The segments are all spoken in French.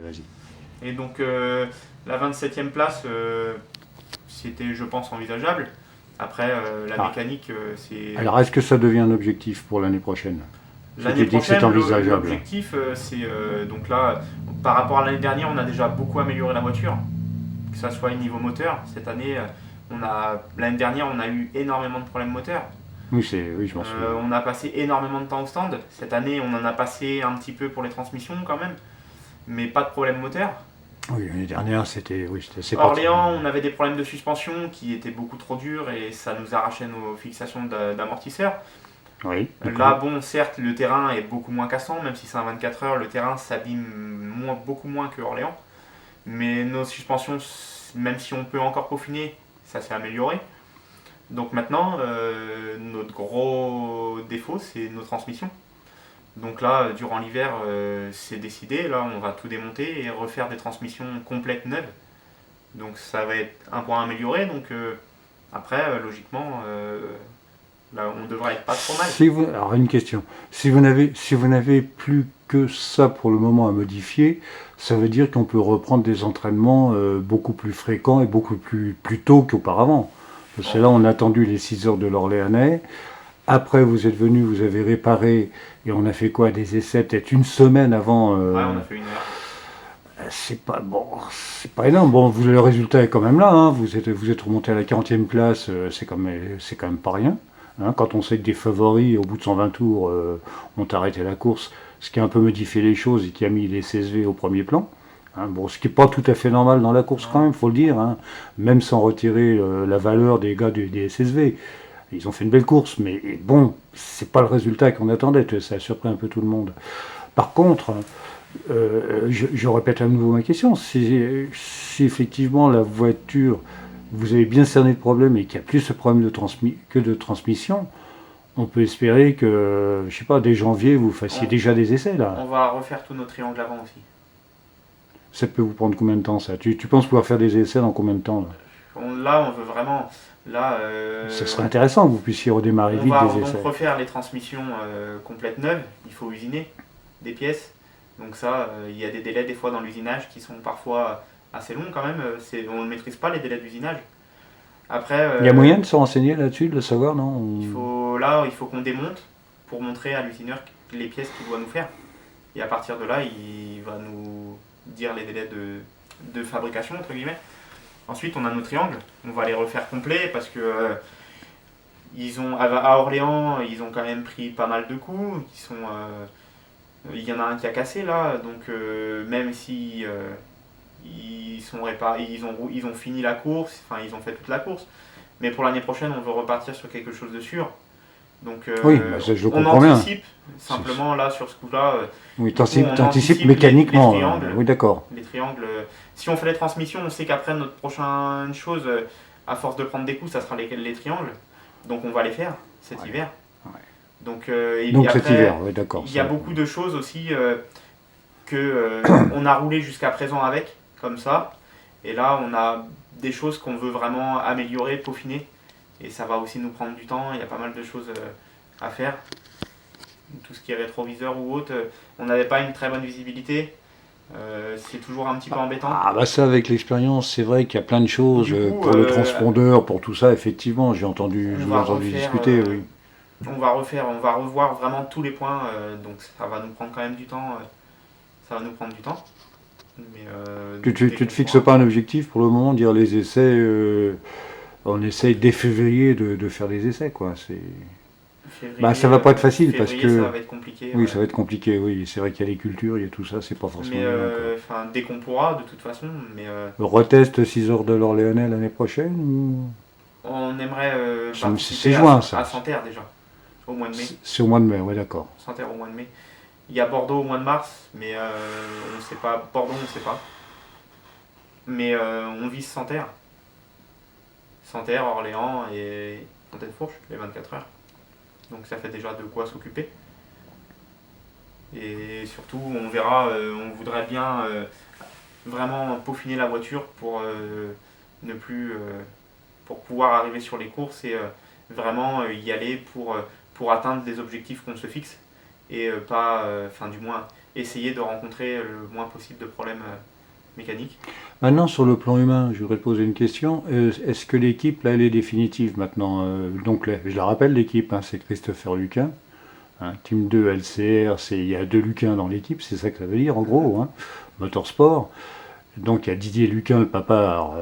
Vas-y. Et donc la 27e place, c'était je pense envisageable. Après la Ah, mécanique, c'est... alors, est-ce que ça devient un objectif pour l'année prochaine? Si L'année tu dis que c'est prochaine, envisageable. l'objectif, c'est donc là, par rapport à l'année dernière, on a déjà beaucoup amélioré la voiture, que ça soit au niveau moteur. Cette année, l'année dernière, on a eu énormément de problèmes moteurs. Oui, je m'en souviens. On a passé énormément de temps au stand. Cette année, on en a passé un petit peu pour les transmissions quand même, mais pas de problème moteur. Oui, l'année dernière, c'était assez particulier. Orléans, on avait des problèmes de suspension qui étaient beaucoup trop durs et ça nous arrachait nos fixations d'amortisseurs. Oui, Là, d'accord. bon, certes, le terrain est beaucoup moins cassant, même si c'est un 24 heures, le terrain s'abîme beaucoup moins que Orléans. Mais nos suspensions, même si on peut encore peaufiner, ça s'est amélioré. Donc maintenant, notre gros défaut, c'est nos transmissions. Donc là, durant l'hiver, c'est décidé. Là, on va tout démonter et refaire des transmissions complètes neuves. Donc ça va être un point amélioré. Donc après, logiquement, là, on devrait être pas trop mal. Alors, une question. Si vous n'avez plus que ça pour le moment à modifier, ça veut dire qu'on peut reprendre des entraînements beaucoup plus fréquents et plus tôt qu'auparavant. Parce que là, on a attendu les 6 heures de l'Orléanais. Après, vous êtes venu, vous avez réparé, et on a fait quoi? Des essais peut-être une semaine avant. Ouais, on a fait 1 heure. C'est pas bon, c'est pas énorme. Bon, le résultat est quand même là. Hein. Vous êtes remonté à la 40e place, c'est quand même pas rien. Hein. Quand on sait que des favoris, au bout de 120 tours, ont arrêté la course, ce qui a un peu modifié les choses et qui a mis les CSV au premier plan. Hein. Bon, ce qui n'est pas tout à fait normal dans la course quand Non. même, faut le dire. Hein. Même sans retirer la valeur des gars des SSV. Ils ont fait une belle course, mais bon, c'est pas le résultat qu'on attendait. Ça a surpris un peu tout le monde. Par contre, je répète à nouveau ma question. Si effectivement la voiture, vous avez bien cerné le problème et qu'il n'y a plus ce problème que de transmission, on peut espérer que, je sais pas, dès janvier, vous fassiez On, déjà des essais là. on va refaire tous nos triangles avant aussi. Ça peut vous prendre combien de temps ça tu penses pouvoir faire des essais dans combien de temps là? Là, on veut vraiment. Là, Ce serait intéressant que vous puissiez redémarrer on vite va des donc essais. refaire les transmissions complètes neuves. Il faut usiner des pièces. Donc ça, il y a des délais des fois dans l'usinage qui sont parfois assez longs quand même. On ne maîtrise pas les délais d'usinage. Après, Il y a moyen de se renseigner là-dessus, de le savoir, non? il faut qu'on démonte pour montrer à l'usineur les pièces qu'il doit nous faire. Et à partir de là, il va nous dire les délais de fabrication, entre guillemets. Ensuite, on a nos triangles. On va les refaire complets parce que à Orléans, ils ont quand même pris pas mal de coups. Il y en a un qui a cassé là, donc même si ils ont fini la course, enfin ils ont fait toute la course. Mais pour l'année prochaine, on veut repartir sur quelque chose de sûr. Donc Oui, bah ça, je le on comprends bien. anticipe simplement là sur ce coup-là. Oui, Du coup, on t'anticipes anticipe les mécaniquement. triangles. Oui, d'accord. Les triangles. Si on fait les transmissions, on sait qu'après notre prochaine chose, à force de prendre des coups, ça sera les triangles. Donc on va les faire cet Ouais, hiver. ouais. Donc, et puis Donc cet hiver, après, oui, d'accord. il y a beaucoup de choses aussi que on a roulé jusqu'à présent avec, comme ça. Et là, on a des choses qu'on veut vraiment améliorer, peaufiner. Et ça va aussi nous prendre du temps. Il y a pas mal de choses à faire. Tout ce qui est rétroviseur ou autre, on n'avait pas une très bonne visibilité. C'est toujours un petit peu embêtant. Ah bah ça avec l'expérience, c'est vrai qu'il y a plein de choses Du coup, pour le transpondeur, pour tout ça, effectivement, je on vous ai va entendu refaire, discuter, oui. on va revoir vraiment tous les points. Donc ça va nous prendre quand même du temps. Ça va nous prendre du temps. Mais Tu te fixes pas un objectif pour le moment, dire les essais, on essaye dès février de faire des essais, quoi. Bah ça va pas être facile parce février, ça que, va être compliqué. oui, Ouais. ça va être compliqué, oui. C'est vrai qu'il y a les cultures, il y a tout ça, c'est pas forcément Mais évident, quoi. dès qu'on pourra, de toute façon. Mais Retest 6 heures de l'Orléanais l'année prochaine ou... on aimerait C'est participer juin, ça. à Santerre déjà, au mois de mai. C'est au mois de mai, ouais, d'accord. Santerre au mois de mai. Il y a Bordeaux au mois de mars, mais on ne sait pas. Bordeaux, on ne sait pas. Mais on vise Santerre. Santerre, Orléans et Fontaine-Fourche, les 24 heures. Donc ça fait déjà de quoi s'occuper. Et surtout, on verra, on voudrait bien vraiment peaufiner la voiture pour ne plus. Pour pouvoir arriver sur les courses et vraiment y aller pour atteindre les objectifs qu'on se fixe et pas. Enfin, du moins, essayer de rencontrer le moins possible de problèmes mécaniques. Maintenant, sur le plan humain, je voudrais te poser une question. Est-ce que l'équipe, là, elle est définitive maintenant? Donc, là, je la rappelle, l'équipe, hein, c'est Christopher Luquin. Hein, Team 2 LCR, il y a 2 Luquin dans l'équipe, c'est ça que ça veut dire, en gros, hein, Motorsport. Donc, il y a Didier Luquin, le papa. Alors,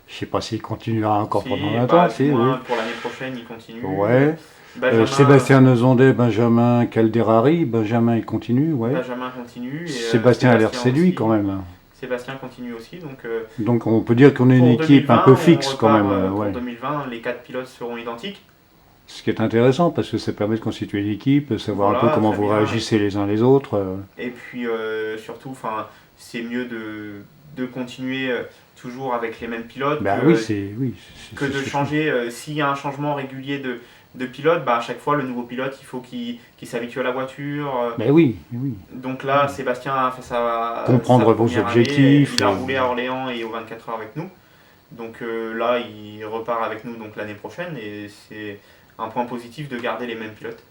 je sais pas s'il continuera encore pendant Si, longtemps. du Si, oui. moins pour l'année prochaine, il continue. Ouais. Benjamin, Sébastien Nezondet, Benjamin Calderari. Benjamin, il continue, ouais. Benjamin continue. Et, Sébastien a l'air séduit aussi. quand même. Sébastien continue aussi. Donc on peut dire qu'on est une pour équipe 2020, un peu on fixe quand repart, même. Pour Ouais. 2020, les 4 pilotes seront identiques. Ce qui est intéressant parce que ça permet de constituer une équipe, savoir un Voilà, peu comment très vous bien. réagissez les uns les autres. Et puis surtout, c'est mieux de continuer toujours avec les mêmes pilotes Bah que, oui, c'est de ce que changer. S'il y a un changement régulier de pilote, à chaque fois, le nouveau pilote, il faut qu'il s'habitue à la voiture. Bah oui, oui. Donc là, Sébastien a fait Comprendre sa vos première objectifs, année. Il a roulé à Orléans et aux 24 heures avec nous. Donc là, il repart avec nous donc l'année prochaine et c'est un point positif de garder les mêmes pilotes.